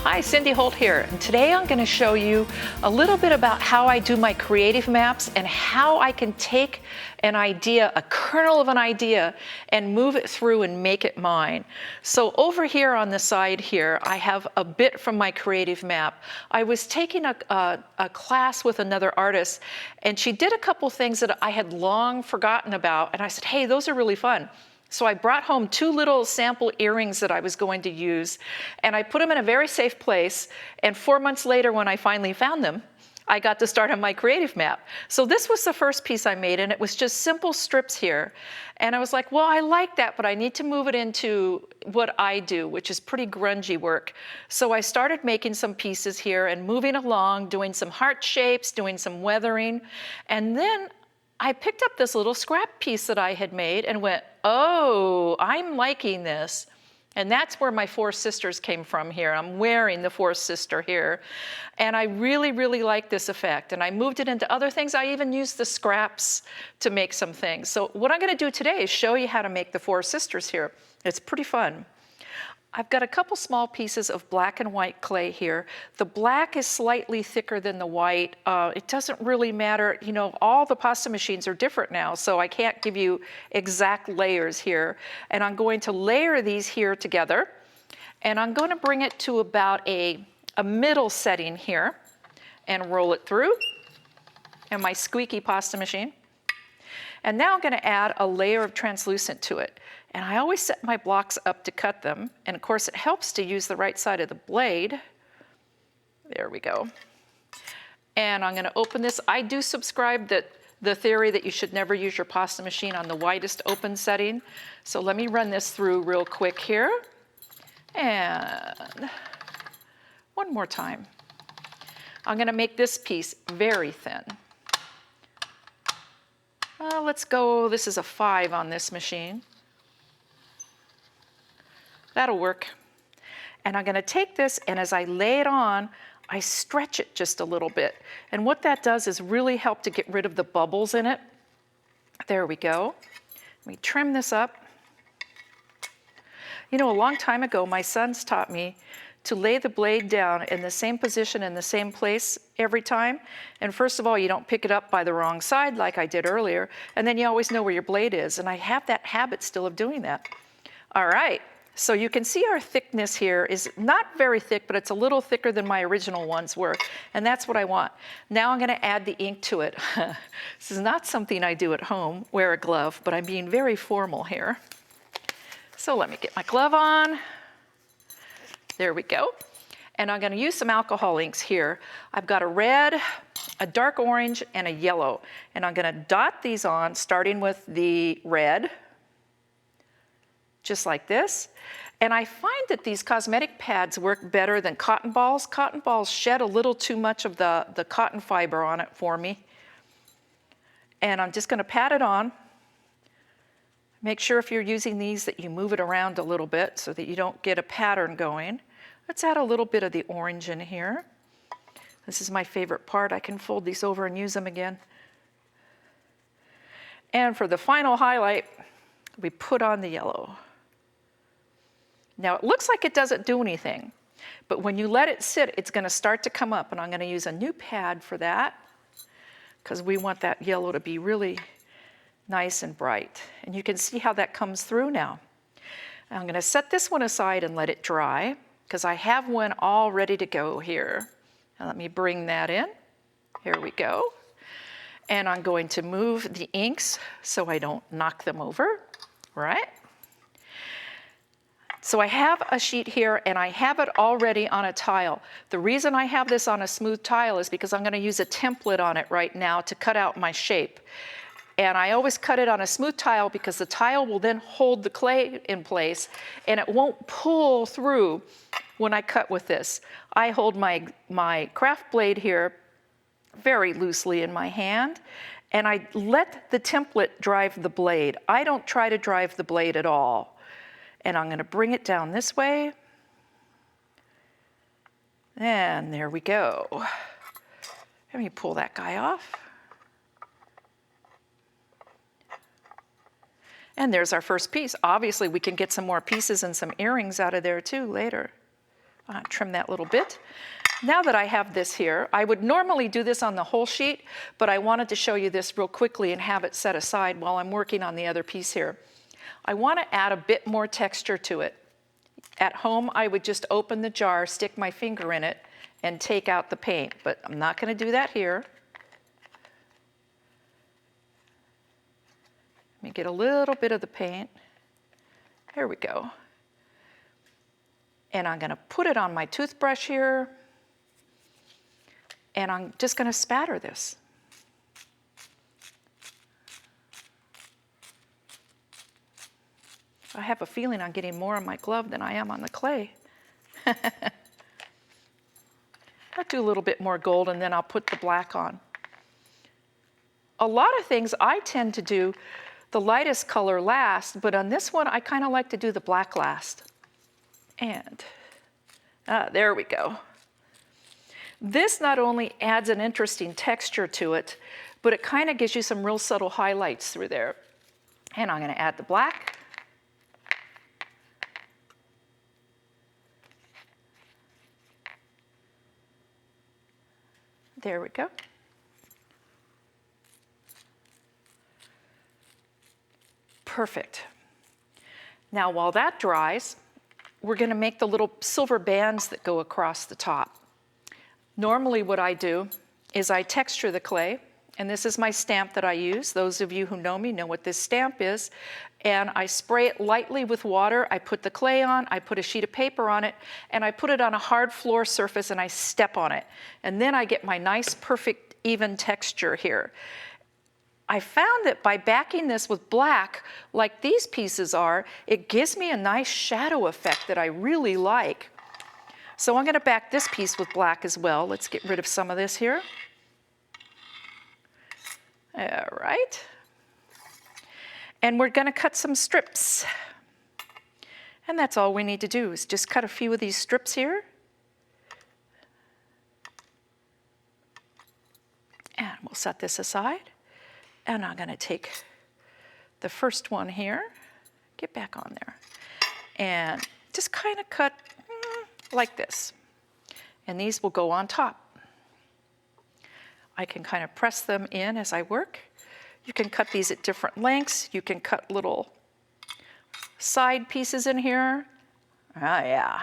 Hi, Syndee Holt here, and today I'm going to show you a little bit about how I do my creative maps and how I can take an idea, a kernel of an idea, and move it through and make it mine. So over here on the side here, I have a bit from my creative map. I was taking a class with another artist, and she did a couple things that I had long forgotten about, and I said, hey, those are really fun. So I brought home 2 little sample earrings that I was going to use, and I put them in a very safe place, and 4 months later when I finally found them, I got to start on my creative map. So this was the first piece I made, and it was just simple strips here. And I was like, well, I like that, but I need to move it into what I do, which is pretty grungy work. So I started making some pieces here and moving along, doing some heart shapes, doing some weathering, and then I picked up this little scrap piece that I had made and went, oh, I'm liking this. And that's where my 4 sisters came from here. I'm wearing the 4th sister here. And I really, really like this effect. And I moved it into other things. I even used the scraps to make some things. So what I'm going to do today is show you how to make the 4 sisters here. It's pretty fun. I've got a couple small pieces of black and white clay here. The black is slightly thicker than the white. It doesn't really matter. You know, all the pasta machines are different now, so I can't give you exact layers here. And I'm going to layer these here together. And I'm going to bring it to about a middle setting here and roll it through in my squeaky pasta machine. And now I'm going to add a layer of translucent to it. And I always set my blocks up to cut them. And of course, it helps to use the right side of the blade. There we go. And I'm going to open this. I do subscribe that the theory that you should never use your pasta machine on the widest open setting. So let me run this through real quick here. And one more time. I'm going to make this piece very thin. Let's go, this is a 5 on this machine. That'll work. And I'm going to take this, and as I lay it on, I stretch it just a little bit. And what that does is really help to get rid of the bubbles in it. There we go. Let me trim this up. You know, a long time ago, my sons taught me to lay the blade down in the same position in the same place every time. And first of all, you don't pick it up by the wrong side like I did earlier. And then you always know where your blade is. And I have that habit still of doing that. All right. So you can see our thickness here is not very thick, but it's a little thicker than my original ones were. And that's what I want. Now I'm going to add the ink to it. This is not something I do at home, wear a glove, but I'm being very formal here. So let me get my glove on. There we go. And I'm going to use some alcohol inks here. I've got a red, a dark orange, and a yellow. And I'm going to dot these on, starting with the red, just like this. And I find that these cosmetic pads work better than cotton balls. Cotton balls shed a little too much of the cotton fiber on it for me. And I'm just going to pat it on. Make sure if you're using these that you move it around a little bit so that you don't get a pattern going. Let's add a little bit of the orange in here. This is my favorite part. I can fold these over and use them again. And for the final highlight, we put on the yellow. Now it looks like it doesn't do anything, but when you let it sit, it's going to start to come up, and I'm going to use a new pad for that because we want that yellow to be really nice and bright. And you can see how that comes through now. I'm going to set this one aside and let it dry because I have one all ready to go here. Now let me bring that in. Here we go. And I'm going to move the inks so I don't knock them over, right? So I have a sheet here, and I have it already on a tile. The reason I have this on a smooth tile is because I'm going to use a template on it right now to cut out my shape. And I always cut it on a smooth tile because the tile will then hold the clay in place, and it won't pull through when I cut with this. I hold my craft blade here very loosely in my hand, and I let the template drive the blade. I don't try to drive the blade at all. And I'm going to bring it down this way. And there we go. Let me pull that guy off. And there's our first piece. Obviously, we can get some more pieces and some earrings out of there too later. Trim that little bit. Now that I have this here, I would normally do this on the whole sheet, but I wanted to show you this real quickly and have it set aside while I'm working on the other piece here. I want to add a bit more texture to it. At home, I would just open the jar, stick my finger in it, and take out the paint, but I'm not going to do that here. Let me get a little bit of the paint. There we go. And I'm going to put it on my toothbrush here. And I'm just going to spatter this. I have a feeling I'm getting more on my glove than I am on the clay. I'll do a little bit more gold and then I'll put the black on. A lot of things I tend to do the lightest color last, but on this one I kind of like to do the black last. And there we go. This not only adds an interesting texture to it, but it kind of gives you some real subtle highlights through there. And I'm going to add the black. There we go. Perfect. Now while that dries, we're going to make the little silver bands that go across the top. Normally what I do is I texture the clay, and this is my stamp that I use. Those of you who know me know what this stamp is. And I spray it lightly with water. I put the clay on, I put a sheet of paper on it, and I put it on a hard floor surface and I step on it. And then I get my nice, perfect, even texture here. I found that by backing this with black, like these pieces are, it gives me a nice shadow effect that I really like. So I'm going to back this piece with black as well. Let's get rid of some of this here. All right. And we're going to cut some strips. And that's all we need to do is just cut a few of these strips here. And we'll set this aside. And I'm going to take the first one here, get back on there, and just kind of cut like this. And these will go on top. I can kind of press them in as I work. You can cut these at different lengths. You can cut little side pieces in here. Ah, yeah.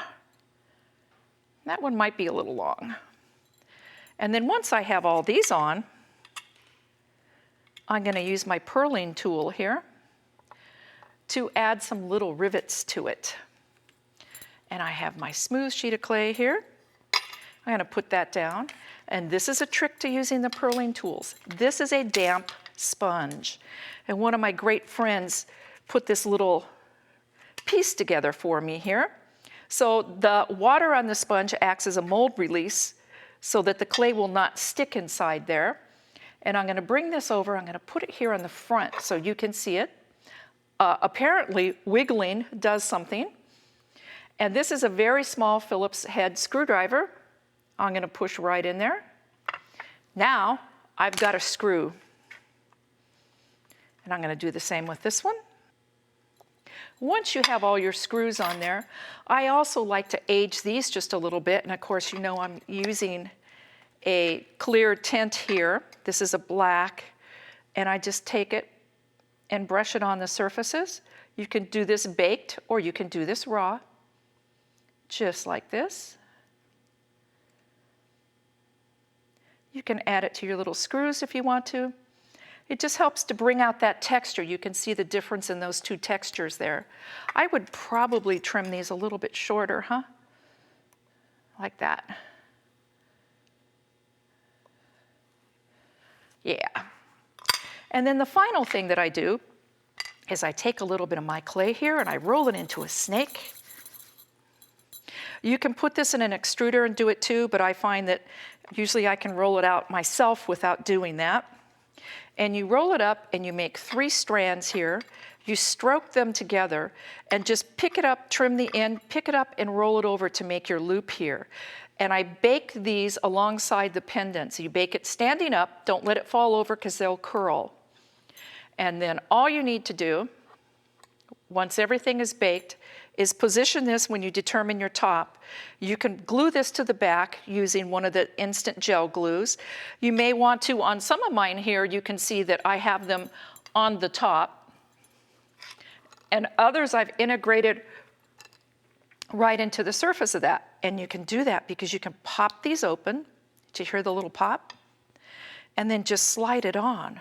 That one might be a little long. And then once I have all these on, I'm going to use my purling tool here to add some little rivets to it. And I have my smooth sheet of clay here. I'm going to put that down. And this is a trick to using the purling tools. This is a damp sponge. And one of my great friends put this little piece together for me here. So the water on the sponge acts as a mold release so that the clay will not stick inside there. And I'm going to bring this over. I'm going to put it here on the front so you can see it. Apparently, wiggling does something. And this is a very small Phillips head screwdriver. I'm going to push right in there. Now, I've got a screw. And I'm going to do the same with this one. Once you have all your screws on there, I also like to age these just a little bit. And of course, you know I'm using a clear tint here. This is a black. And I just take it and brush it on the surfaces. You can do this baked or you can do this raw, just like this. You can add it to your little screws if you want to. It just helps to bring out that texture. You can see the difference in those two textures there. I would probably trim these a little bit shorter, huh? Like that. Yeah. And then the final thing that I do is I take a little bit of my clay here and I roll it into a snake. You can put this in an extruder and do it too, but I find that usually I can roll it out myself without doing that. And you roll it up and you make 3 strands here. You stroke them together and just pick it up, trim the end, pick it up and roll it over to make your loop here. And I bake these alongside the pendants. You bake it standing up, don't let it fall over because they'll curl. And then all you need to do, once everything is baked, is position this when you determine your top. You can glue this to the back using one of the instant gel glues. You may want to, on some of mine here, you can see that I have them on the top. And others I've integrated right into the surface of that. And you can do that because you can pop these open. Do you hear the little pop? And then just slide it on.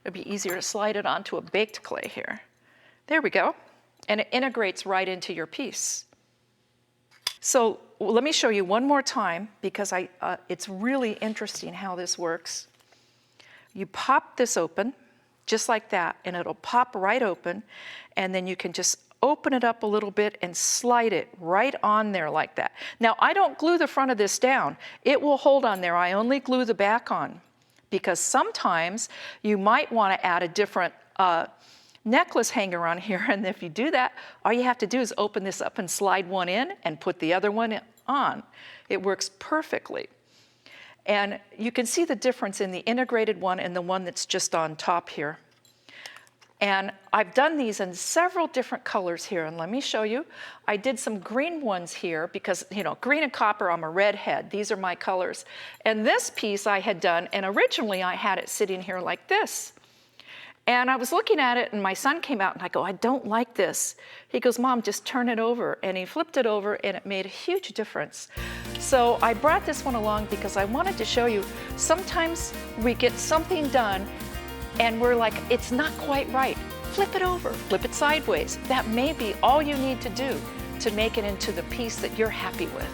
It'd be easier to slide it onto a baked clay here. There we go. And it integrates right into your piece. So let me show you one more time because it's really interesting how this works. You pop this open just like that and it'll pop right open, and then you can just open it up a little bit and slide it right on there like that. Now I don't glue the front of this down. It will hold on there. I only glue the back on because sometimes you might want to add a different necklace hanger on here, and if you do that, all you have to do is open this up and slide one in and put the other one on. It works perfectly. And you can see the difference in the integrated one and the one that's just on top here. And I've done these in several different colors here, and let me show you. I did some green ones here because, you know, green and copper, I'm a redhead. These are my colors. And this piece I had done, and originally I had it sitting here like this. And I was looking at it and my son came out and I go, I don't like this. He goes, Mom, just turn it over. And he flipped it over and it made a huge difference. So I brought this one along because I wanted to show you, sometimes we get something done and we're like, it's not quite right. Flip it over, flip it sideways. That may be all you need to do to make it into the piece that you're happy with.